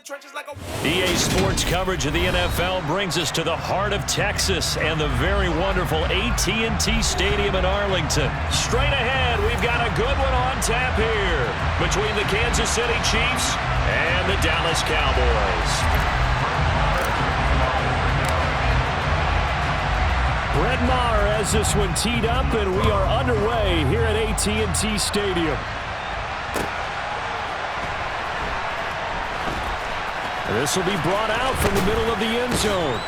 EA Sports coverage of the NFL brings us to the heart of Texas and the very wonderful AT&T Stadium in Arlington. Straight ahead, we've got a good one on tap here between the Kansas City Chiefs and the Dallas Cowboys. Brett Maher has this one teed up, and we are underway here at AT&T Stadium. This will be brought out from the middle of the end zone.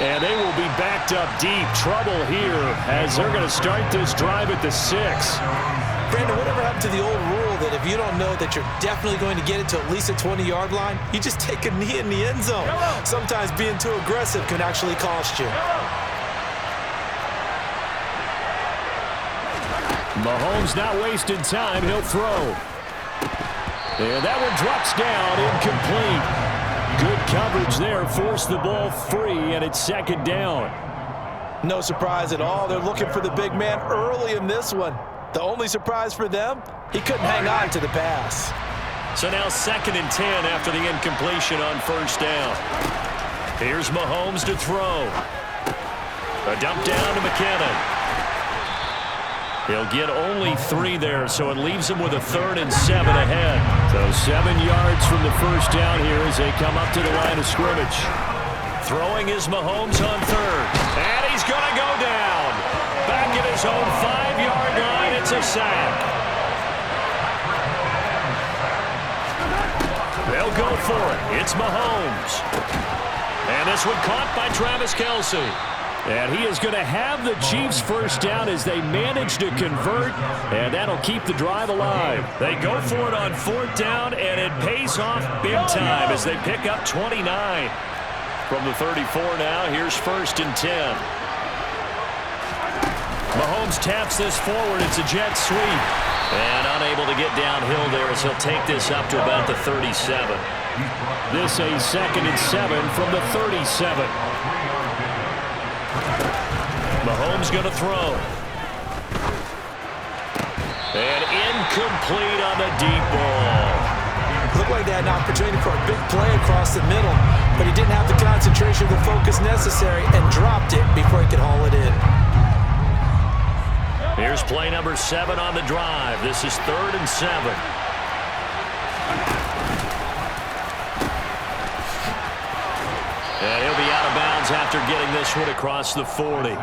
And they will be backed up deep. Trouble here as they're going to start this drive at the 6. Brandon, whatever happened to the old rule that if you don't know that you're definitely going to get it to at least a 20-yard line, you just take a knee in the end zone. Sometimes being too aggressive can actually cost you. Mahomes not wasting time. He'll throw. And that one drops down, incomplete. Good coverage there, forced the ball free, and it's second down. No surprise at all. They're looking for the big man early in this one. The only surprise for them, he couldn't hang on to the pass. So now 2nd and 10 after the incompletion on first down. Here's Mahomes to throw. A dump down to McKinnon. He'll get only 3 there, so it leaves him with a 3rd and 7 ahead. So 7 yards from the first down here as they come up to the line of scrimmage. Throwing is Mahomes on 3rd. And he's going to go down. Back at his own 5-yard line, it's a sack. They'll go for it. It's Mahomes. And this one caught by Travis Kelce. And he is going to have the Chiefs first down as they manage to convert, and that'll keep the drive alive. They go for it on 4th down, and it pays off big time as they pick up 29. From the 34 now, here's 1st and 10. Mahomes taps this forward. It's a jet sweep. And unable to get downhill there as he'll take this up to about the 37. This a 2nd and 7 from the 37. Mahomes going to throw. And incomplete on the deep ball. Looked like they had an opportunity for a big play across the middle, but he didn't have the concentration or the focus necessary and dropped it before he could haul it in. Here's play number 7 on the drive. This is 3rd and 7. And he'll be out of bounds after getting this one across the 40.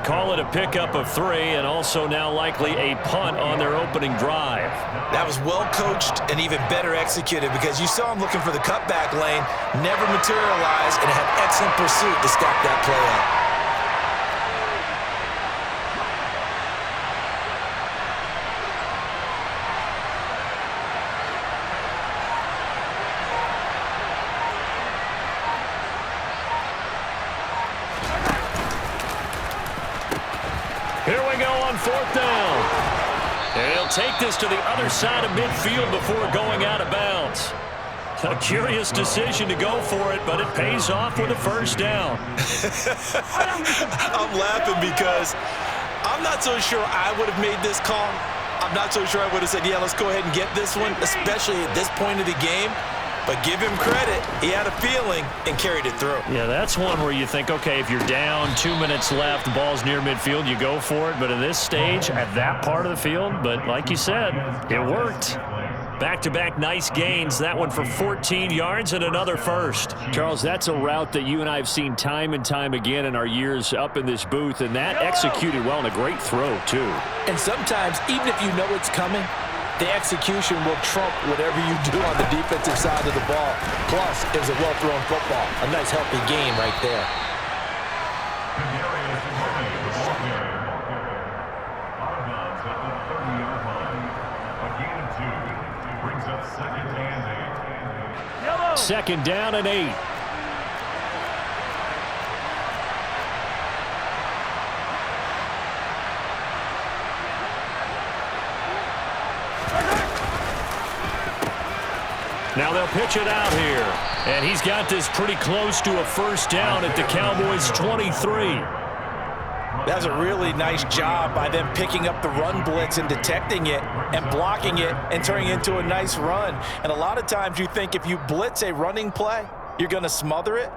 Call it a pickup of 3 and also now likely a punt on their opening drive. That was well coached and even better executed because you saw him looking for the cutback lane, never materialized, and had excellent pursuit to stop that play up. Here we go on 4th down. And he'll take this to the other side of midfield before going out of bounds. A curious decision to go for it, but it pays off with a first down. I'm laughing because I'm not so sure I would have made this call. I'm not so sure I would have said, yeah, let's go ahead and get this one, especially at this point of the game. But give him credit. He had a feeling and carried it through. Yeah, that's one where you think, okay, if you're down, 2 minutes left, the ball's near midfield, you go for it. But at this stage, at that part of the field, but like you said, it worked. Back-to-back nice gains. That one for 14 yards and another first. Charles, that's a route that you and I have seen time and time again in our years up in this booth, and that executed well and a great throw, too. And sometimes, even if you know it's coming, the execution will trump whatever you do on the defensive side of the ball. Plus, it was a well-thrown football. A nice, healthy game right there. Second down and 8. Now they'll pitch it out here. And he's got this pretty close to a first down at the Cowboys' 23. That's a really nice job by them picking up the run blitz and detecting it and blocking it and turning it into a nice run. And a lot of times you think if you blitz a running play, you're going to smother it.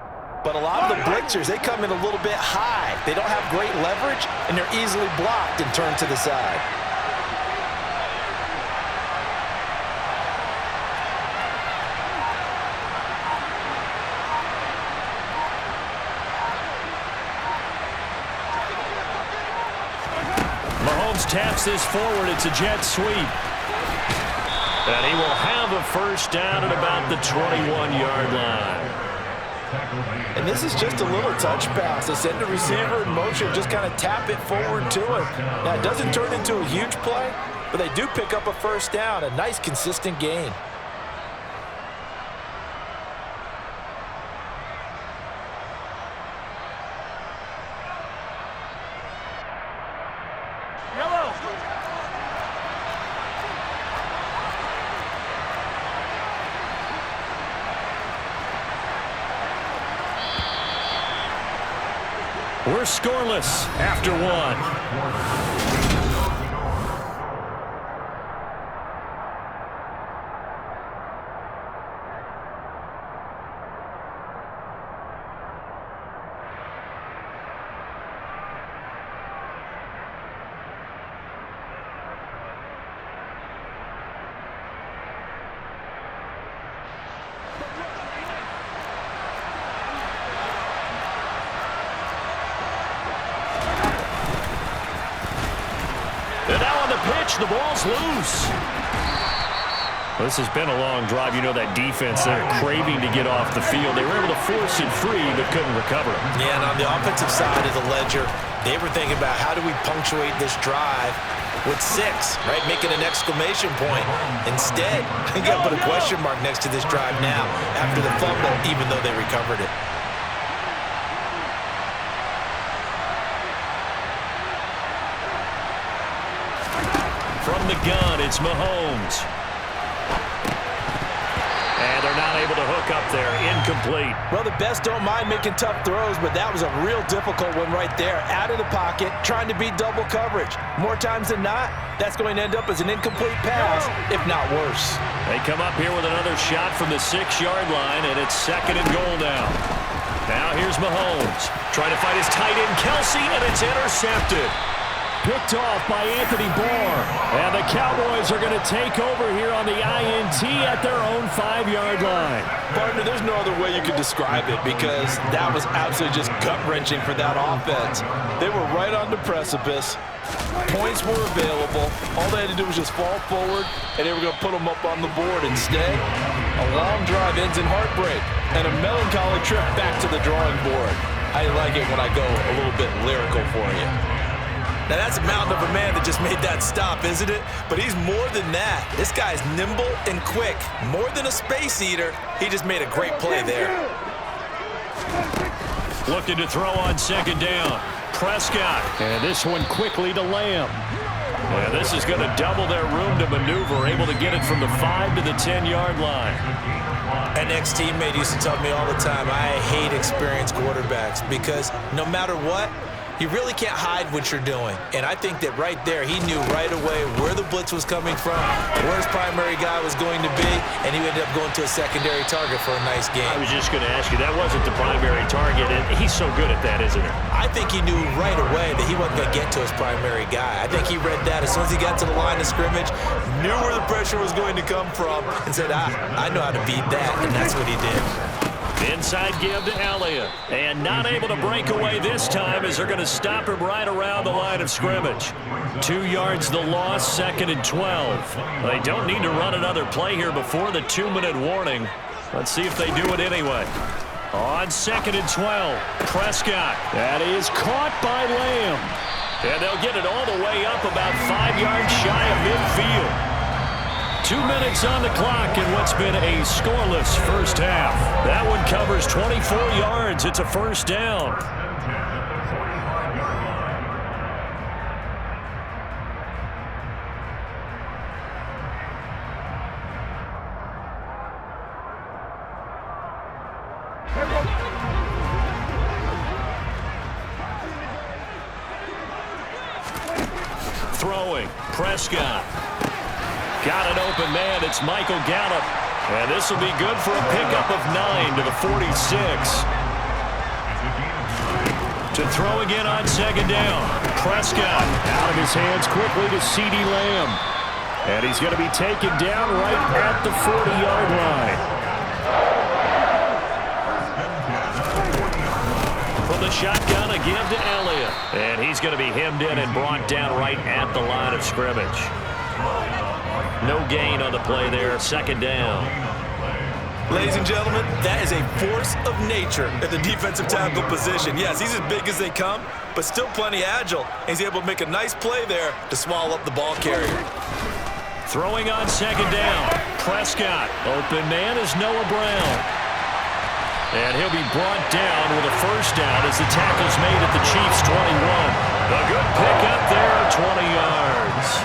But a lot of the blitzers, they come in a little bit high. They don't have great leverage, and they're easily blocked and turned to the side. Mahomes taps this forward. It's a jet sweep. And he will have a first down at about the 21-yard line. And this is just a little touch pass. They send the receiver in motion, just kind of tap it forward to him. Now, it doesn't turn into a huge play, but they do pick up a first down, a nice, consistent gain. We're scoreless after one. The ball's loose. This has been a long drive. You know that defense, they're craving to get off the field. They were able to force it free, but couldn't recover. Yeah, and on the offensive side of the ledger, they were thinking about how do we punctuate this drive with 6, right? Making an exclamation point. Instead, I think I put a question mark next to this drive now after the fumble, even though they recovered it. From the gun, it's Mahomes. And they're not able to hook up there. Incomplete. Well, the best don't mind making tough throws, but that was a real difficult one right there. Out of the pocket, trying to beat double coverage. More times than not, that's going to end up as an incomplete pass, if not worse. They come up here with another shot from the 6-yard line, and it's 2nd and goal now. Now here's Mahomes. Trying to find his tight end, Kelsey, and it's intercepted. Picked off by Anthony Barr. And the Cowboys are going to take over here on the INT at their own 5-yard line. Partner, there's no other way you could describe it because that was absolutely just gut-wrenching for that offense. They were right on the precipice. Points were available. All they had to do was just fall forward, and they were going to put them up on the board. Instead, a long drive ends in heartbreak and a melancholy trip back to the drawing board. I like it when I go a little bit lyrical for you. Now, that's a mountain of a man that just made that stop, isn't it? But he's more than that. This guy's nimble and quick. More than a space eater, he just made a great play there. Looking to throw on 2nd down. Prescott. And this one quickly to Lamb. And this is going to double their room to maneuver, able to get it from the 5 to the 10-yard line. An ex-teammate used to tell me all the time, I hate experienced quarterbacks because no matter what, you really can't hide what you're doing. And I think that right there, he knew right away where the blitz was coming from, where his primary guy was going to be, and he ended up going to a secondary target for a nice game. I was just going to ask you, that wasn't the primary target, and he's so good at that, isn't he? I think he knew right away that he wasn't going to get to his primary guy. I think he read that as soon as he got to the line of scrimmage, knew where the pressure was going to come from, and said, I know how to beat that, and that's what he did. Inside give to Elliott. And not able to break away this time as they're going to stop him right around the line of scrimmage. 2 yards the loss, 2nd and 12. They don't need to run another play here before the 2-minute warning. Let's see if they do it anyway. On 2nd and 12, Prescott. That is caught by Lamb. And they'll get it all the way up about 5 yards shy of midfield. 2 minutes on the clock in what's been a scoreless first half. That one covers 24 yards. It's a first down. throwing. Prescott. Got an open man. It's Michael Gallup. And this will be good for a pickup of 9 to the 46. To throw again on second down. Prescott out of his hands quickly to CeeDee Lamb. And he's going to be taken down right at the 40-yard line. From the shotgun again to Elliott. And he's going to be hemmed in and brought down right at the line of scrimmage. No gain on the play there. Second down. Ladies and gentlemen, that is a force of nature at the defensive tackle position. Yes, he's as big as they come, but still plenty agile. He's able to make a nice play there to swallow up the ball carrier. Throwing on second down. Prescott. Open man is Noah Brown. And he'll be brought down with a first down as the tackle's made at the Chiefs' 21. A good pickup there, 20 yards.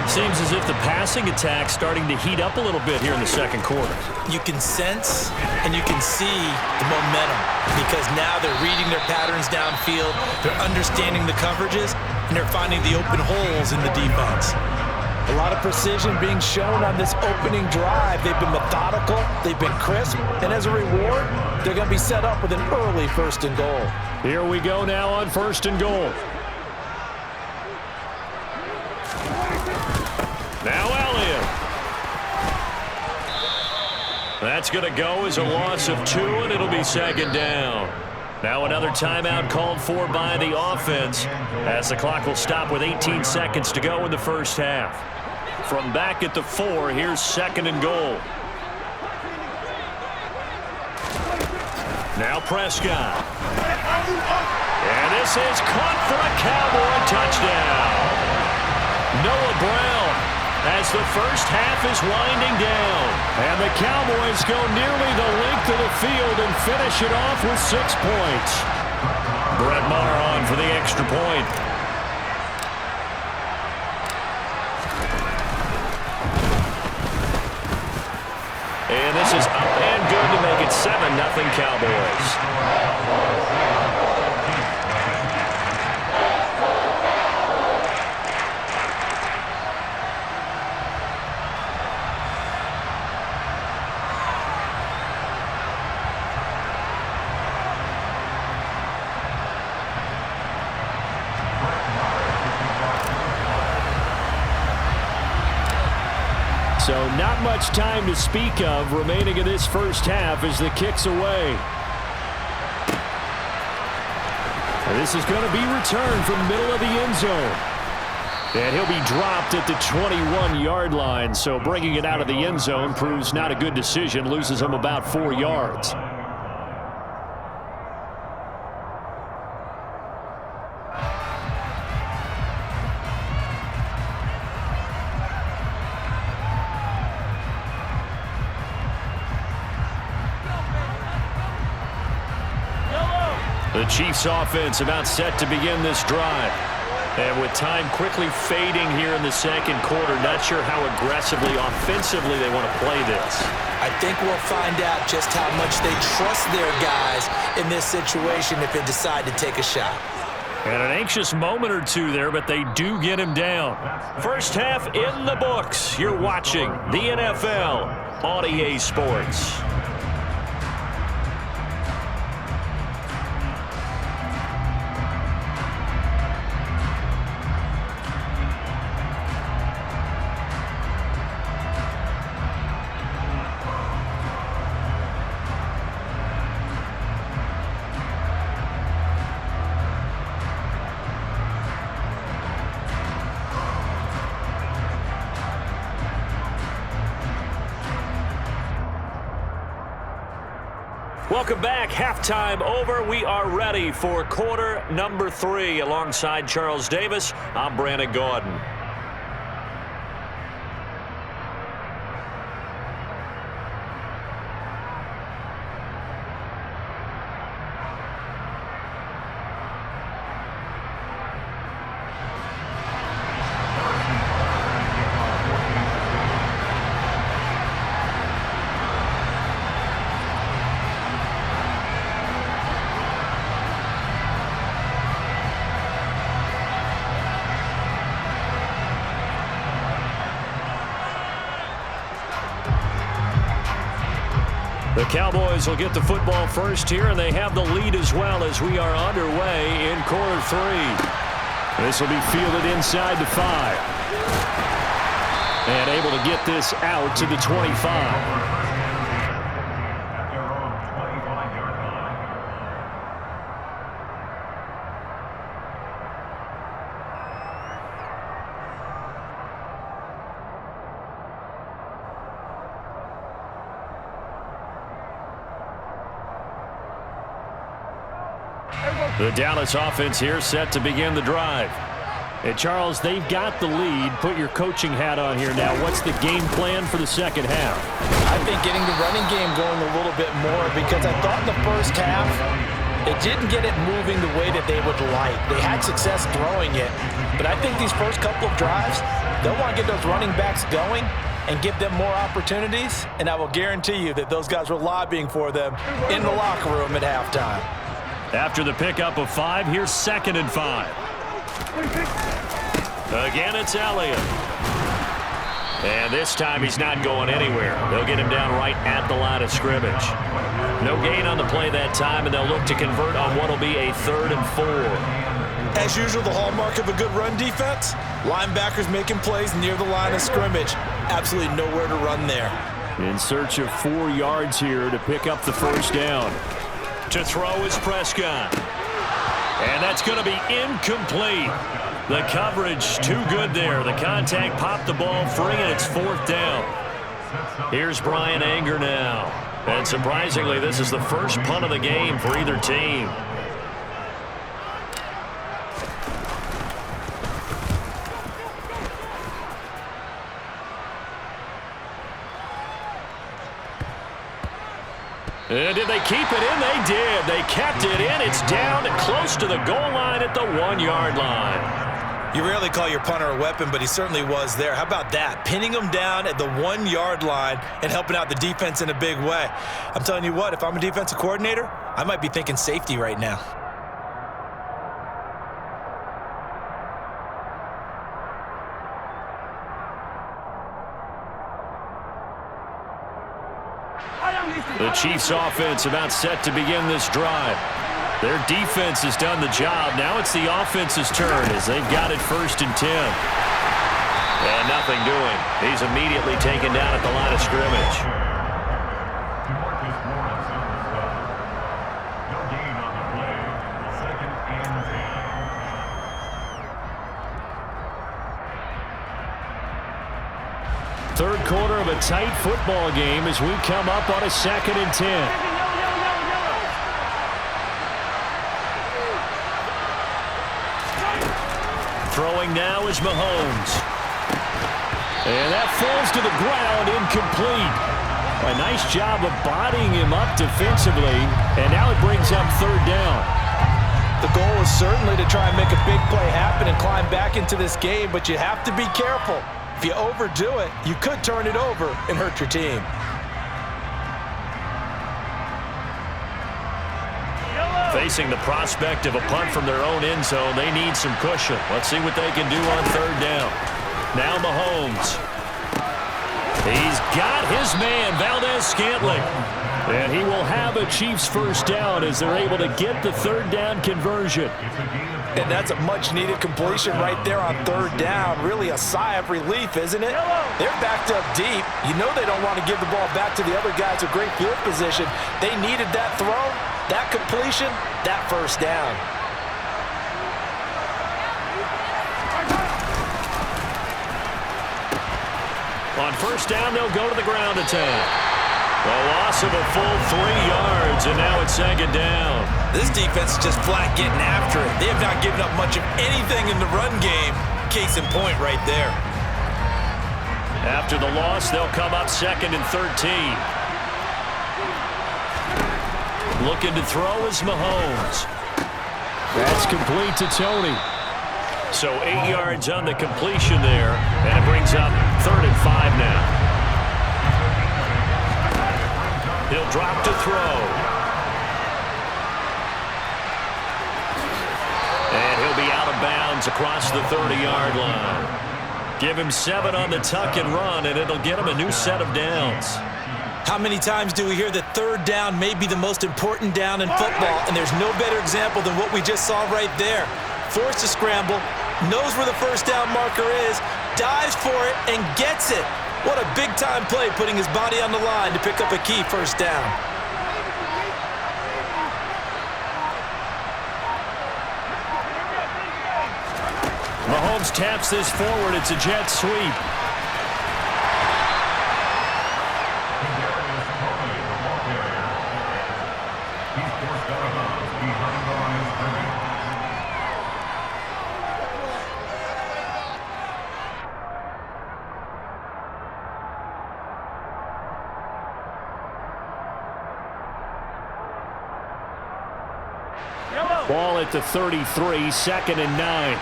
Seems as if the passing attack's starting to heat up a little bit here in the second quarter. You can sense and you can see the momentum because now they're reading their patterns downfield, they're understanding the coverages, and they're finding the open holes in the defense. A lot of precision being shown on this opening drive. They've been methodical, they've been crisp, and as a reward, they're going to be set up with an early first and goal. Here we go now on first and goal. Now Elliott. That's going to go as a loss of 2, and it'll be second down. Now another timeout called for by the offense as the clock will stop with 18 seconds to go in the first half. From back at the 4, here's second and goal. Now Prescott. And this is caught for a Cowboy touchdown. Noah Brown as the first half is winding down. And the Cowboys go nearly the length of the field and finish it off with 6 points. Brett Maher on for the extra point. And this is up and good to make it 7-0 Cowboys. So not much time to speak of remaining in this first half as the kick's away. And this is going to be returned from middle of the end zone. And he'll be dropped at the 21-yard line. So bringing it out of the end zone proves not a good decision. Loses him about 4 yards. The Chiefs offense about set to begin this drive. And with time quickly fading here in the second quarter, not sure how aggressively, offensively they want to play this. I think we'll find out just how much they trust their guys in this situation if they decide to take a shot. And an anxious moment or two there, but they do get him down. First half in the books. You're watching the NFL on EA Sports. Welcome back. Halftime over. We are ready for quarter number 3. Alongside Charles Davis, I'm Brandon Gordon. The Cowboys will get the football first here, and they have the lead as well as we are underway in quarter 3. This will be fielded inside the 5. And able to get this out to the 25. The Dallas offense here set to begin the drive. And Charles, they've got the lead. Put your coaching hat on here now. What's the game plan for the second half? I think getting the running game going a little bit more, because I thought in the first half they didn't get it moving the way that they would like. They had success throwing it, but I think these first couple of drives, they'll want to get those running backs going and give them more opportunities, and I will guarantee you that those guys were lobbying for them in the locker room at halftime. After the pickup of 5, here's 2nd and 5. Again, it's Elliott. And this time he's not going anywhere. They'll get him down right at the line of scrimmage. No gain on the play that time, and they'll look to convert on what will be a 3rd and 4. As usual, the hallmark of a good run defense, linebackers making plays near the line of scrimmage. Absolutely nowhere to run there. In search of 4 yards here to pick up the first down. To throw is Prescott. And that's going to be incomplete. The coverage too good there. The contact popped the ball free, and it's 4th down. Here's Brian Anger now. And surprisingly, this is the first punt of the game for either team. And did they keep it in? They did. They kept it in. It's down and close to the goal line at the 1-yard line. You rarely call your punter a weapon, but he certainly was there. How about that? Pinning him down at the 1-yard line and helping out the defense in a big way. I'm telling you what, if I'm a defensive coordinator, I might be thinking safety right now. The Chiefs offense about set to begin this drive. Their defense has done the job. Now it's the offense's turn as they've got it 1st and 10. And nothing doing. He's immediately taken down at the line of scrimmage. Third quarter of a tight football game as we come up on a 2nd and 10. Throwing now is Mahomes. And that falls to the ground, incomplete. A nice job of bodying him up defensively, and now it brings up 3rd down. The goal is certainly to try and make a big play happen and climb back into this game, but you have to be careful. If you overdo it, you could turn it over and hurt your team. Facing the prospect of a punt from their own end zone, they need some cushion. Let's see what they can do on 3rd down. Now Mahomes. He's got his man, Valdez-Scantling. And he will have a Chiefs first down as they're able to get the 3rd down conversion. And that's a much-needed completion right there on 3rd down. Really a sigh of relief, isn't it? They're backed up deep. You know they don't want to give the ball back to the other guys with great field position. They needed that throw, that completion, that first down. On 1st down, they'll go to the ground attack. A loss of a full 3 yards, and now it's 2nd down. This defense is just flat getting after it. They have not given up much of anything in the run game. Case in point right there. After the loss, they'll come up 2nd and 13. Looking to throw is Mahomes. That's complete to Tony. So 8 yards on the completion there, and it brings up 3rd and 5 now. He'll drop to throw. And he'll be out of bounds across the 30-yard line. Give him 7 on the tuck and run, and it'll get him a new set of downs. How many times do we hear that third down may be the most important down in football, and there's no better example than what we just saw right there. Forced to scramble, knows where the first down marker is, dives for it, and gets it. What a big-time play, putting his body on the line to pick up a key first down. Mahomes taps this forward. It's a jet sweep. Ball at the 33, 2nd and 9.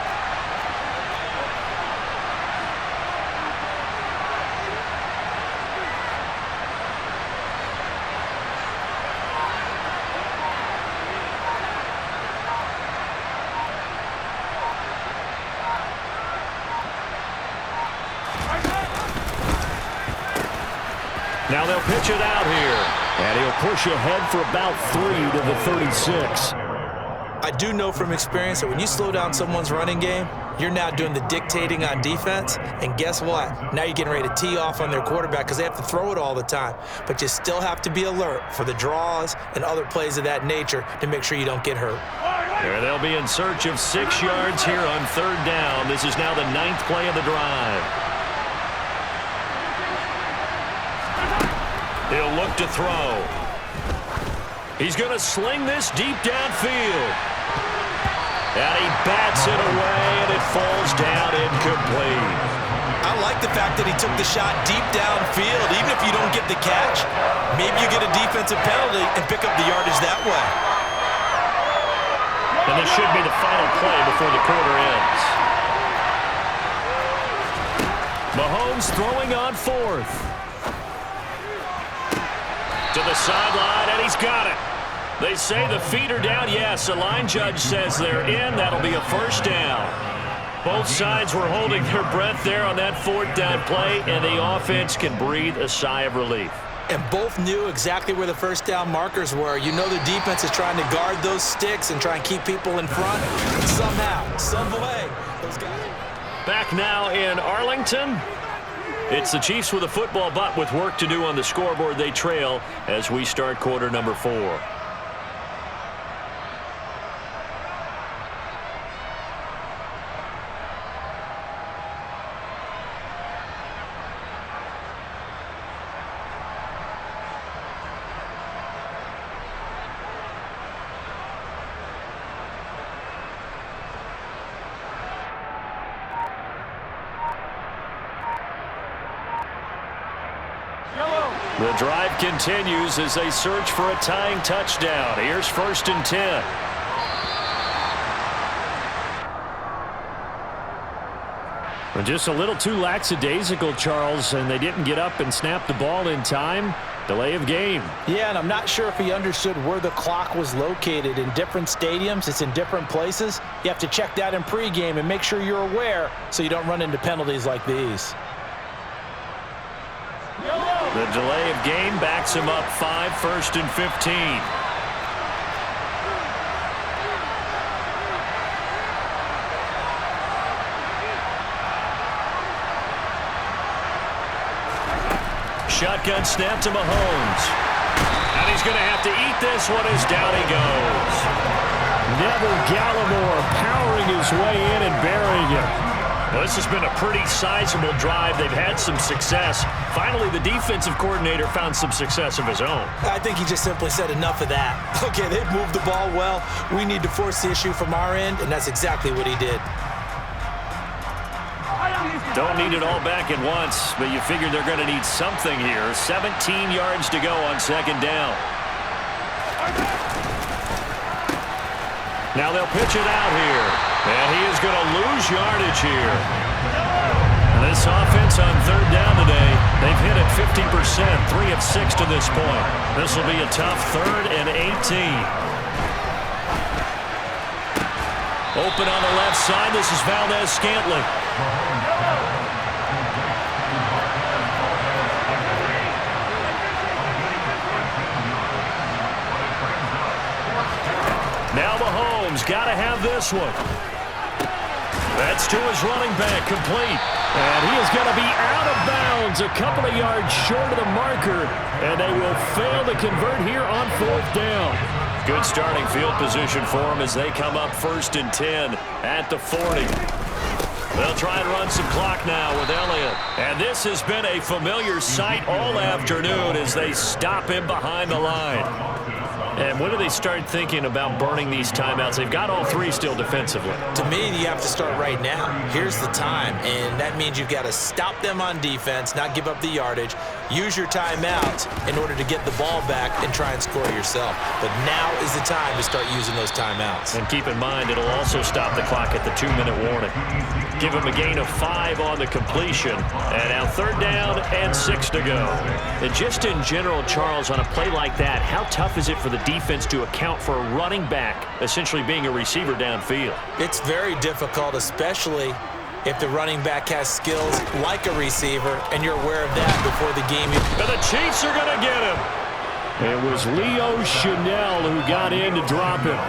Now they'll pitch it out here. And he'll push ahead for about 3 to the 36. I do know from experience that when you slow down someone's running game, you're now doing the dictating on defense. And guess what? Now you're getting ready to tee off on their quarterback because they have to throw it all the time. But you still have to be alert for the draws and other plays of that nature to make sure you don't get hurt. There they'll be in search of 6 yards here on third down. This is now the 9th play of the drive. He'll look to throw. He's going to sling this deep downfield. And he bats it away, and it falls down incomplete. I like the fact that he took the shot deep downfield. Even if you don't get the catch, maybe you get a defensive penalty and pick up the yardage that way. And this should be the final play before the quarter ends. Mahomes throwing on 4th. To the sideline, and he's got it. They say the feet are down. Yes, the line judge says they're in. That'll be a first down. Both sides were holding their breath there on that 4th down play, and the offense can breathe a sigh of relief. And both knew exactly where the first down markers were. You know the defense is trying to guard those sticks and try and keep people in front. And somehow, some way, those guys. Back now in Arlington. It's the Chiefs with a football, but with work to do on the scoreboard. They trail as we start quarter number 4. The drive continues as they search for a tying touchdown. Here's 1st and 10. Well, just a little too lackadaisical, Charles, and they didn't get up and snap the ball in time. Delay of game. Yeah, and I'm not sure if he understood where the clock was located. In different stadiums, it's in different places. You have to check that in pregame and make sure you're aware so you don't run into penalties like these. The delay of game backs him up 5, 1st and 15. Shotgun snap to Mahomes. And he's going to have to eat this one as down he goes. Neville Gallimore powering his way in and burying it. Well, this has been a pretty sizable drive. They've had some success. Finally, the defensive coordinator found some success of his own. I think he just simply said enough of that. Okay, they've moved the ball well. We need to force the issue from our end, and that's exactly what he did. Don't need it all back at once, but you figure they're going to need something here. 17 yards to go on 2nd down. Now they'll pitch it out here. And he is going to lose yardage here. This offense on 3rd down today, they've hit it 50%, 3 of 6 to this point. This will be a tough 3rd and 18. Open on the left side. This is Valdez-Scantling. Now Mahomes got to have this one. That's to his running back, complete. And he is going to be out of bounds, a couple of yards short of the marker, and they will fail to convert here on 4th down. Good starting field position for them as they come up 1st and 10 at the 40. They'll try and run some clock now with Elliott. And this has been a familiar sight all afternoon as they stop him behind the line. And when do they start thinking about burning these timeouts? They've got all 3 still defensively. To me, you have to start right now. Here's the time, and that means you've got to stop them on defense, not give up the yardage, use your timeouts in order to get the ball back and try and score yourself. But now is the time to start using those timeouts. And keep in mind, it'll also stop the clock at the 2-minute warning. Give him a gain of 5 on the completion. And now 3rd down and 6 to go. And just in general, Charles, on a play like that, how tough is it for the defense to account for a running back essentially being a receiver downfield? It's very difficult, especially if the running back has skills like a receiver, and you're aware of that before the game. And the Chiefs are going to get him. It was Leo Chanel who got in to drop him.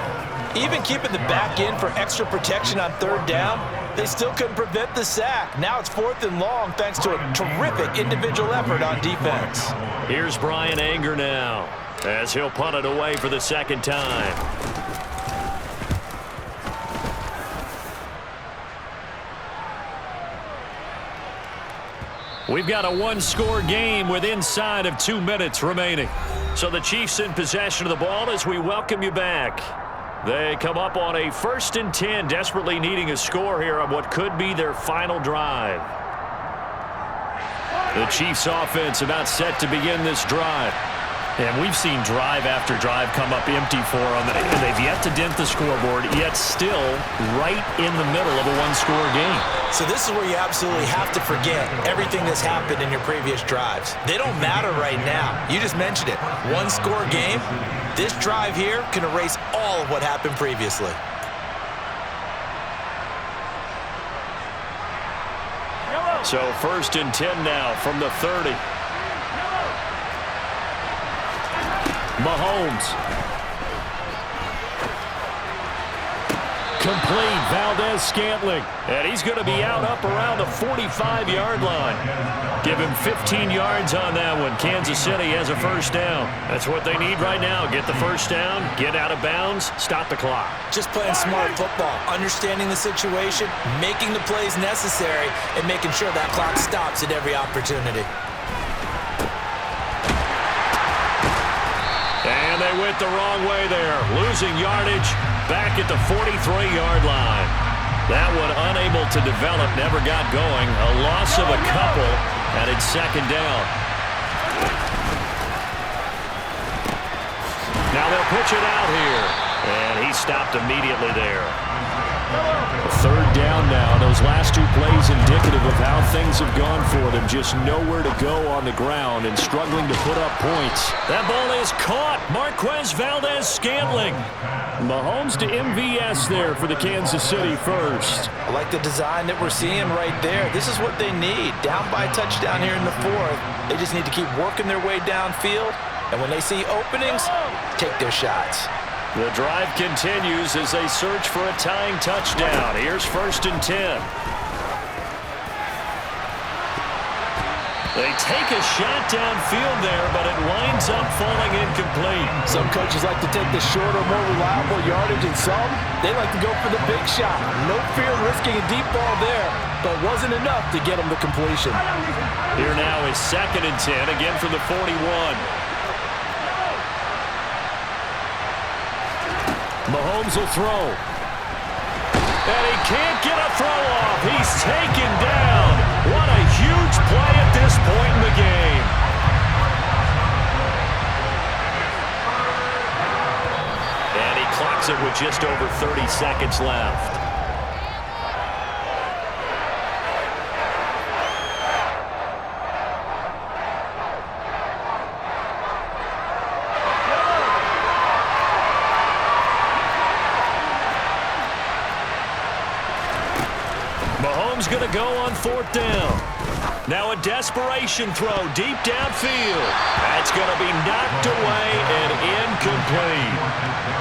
Even keeping the back in for extra protection on 3rd down, they still couldn't prevent the sack. Now it's 4th and long thanks to a terrific individual effort on defense. Here's Brian Anger now as he'll punt it away for the 2nd time. We've got a 1-score game with inside of 2 minutes remaining. So the Chiefs in possession of the ball as we welcome you back. They come up on a 1st and 10, desperately needing a score here on what could be their final drive. The Chiefs offense about set to begin this drive. And we've seen drive after drive come up empty for them. They've yet to dent the scoreboard, yet still right in the middle of a 1-score game. So this is where you absolutely have to forget everything that's happened in your previous drives. They don't matter right now. You just mentioned it. 1-score game. This drive here can erase all of what happened previously. So 1st and 10 now from the 30. Mahomes. Complete. Valdez-Scantling. And he's going to be out up around the 45-yard line. Give him 15 yards on that one. Kansas City has a 1st down. That's what they need right now. Get the 1st down, get out of bounds, stop the clock. Just playing smart football, understanding the situation, making the plays necessary, and making sure that clock stops at every opportunity. And they went the wrong way there. Losing yardage back at the 43-yard line. That one unable to develop, never got going. A loss of a couple, and it's 2nd down. Now they'll pitch it out here. And he stopped immediately there. 3rd down now. Those last 2 plays indicative of how things have gone for them. Just nowhere to go on the ground and struggling to put up points. That ball is caught. Marquez Valdez-Scantling. Mahomes to MVS there for the Kansas City 1st. I like the design that we're seeing right there. This is what they need. Down by a touchdown here in the 4th. They just need to keep working their way downfield. And when they see openings, take their shots. The drive continues as they search for a tying touchdown. Here's 1st and 10. They take a shot downfield there, but it winds up falling incomplete. Some coaches like to take the shorter, more reliable yardage, and some, they like to go for the big shot. No fear of risking a deep ball there, but wasn't enough to get them the completion. Here now is 2nd and 10, again from the 41. Mahomes will throw. And he can't get a throw off. He's taken down. What a huge play at this point in the game. And he clocks it with just over 30 seconds left. Going to go on 4th down. Now a desperation throw deep downfield. That's going to be knocked away and incomplete.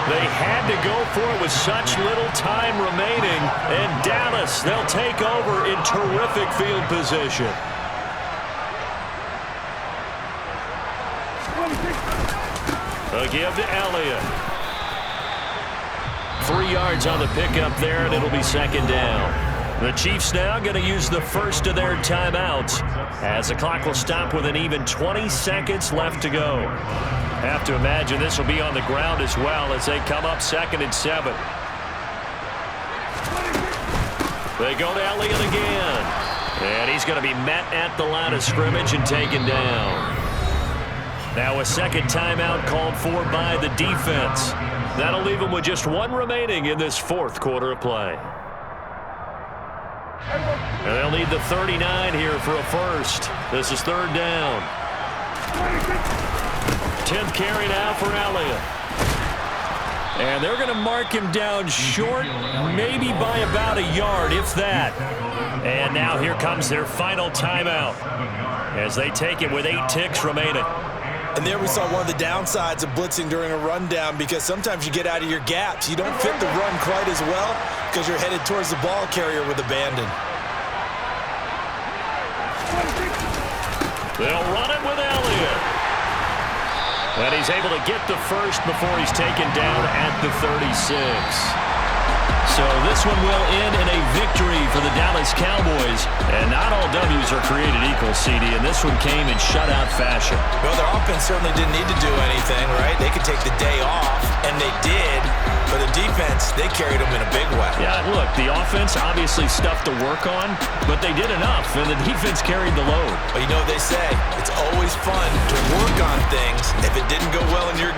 They had to go for it with such little time remaining. And Dallas, they'll take over in terrific field position. A give to Elliott. 3 yards on the pickup there, and it'll be second down. The Chiefs now going to use the first of their timeouts as the clock will stop with an even 20 seconds left to go. Have to imagine this will be on the ground as well as they come up 2nd and 7. They go to Elliott again. And he's going to be met at the line of scrimmage and taken down. Now a second timeout called for by the defense. That'll leave them with just 1 remaining in this 4th quarter of play. And they'll need the 39 here for a first. This is 3rd down. 10th carry now for Elliott. And they're going to mark him down short, maybe by about a yard, if that. And now here comes their final timeout as they take it with 8 ticks remaining. And there we saw one of the downsides of blitzing during a rundown, because sometimes you get out of your gaps. You don't fit the run quite as well because you're headed towards the ball carrier with abandon. They'll run it with Elliott. And he's able to get the first before he's taken down at the 36. So this one will end in a victory for the Dallas Cowboys. And not all W's are created equal, CD, and this one came in shutout fashion. Well, their offense certainly didn't need to do anything, right? They could take the day off, and they did. But the defense, they carried them in a big way. Yeah, look, the offense obviously stuff to work on, but they did enough, and the defense carried the load. But you know what they say, it's always fun to work on things if it didn't go well in your game.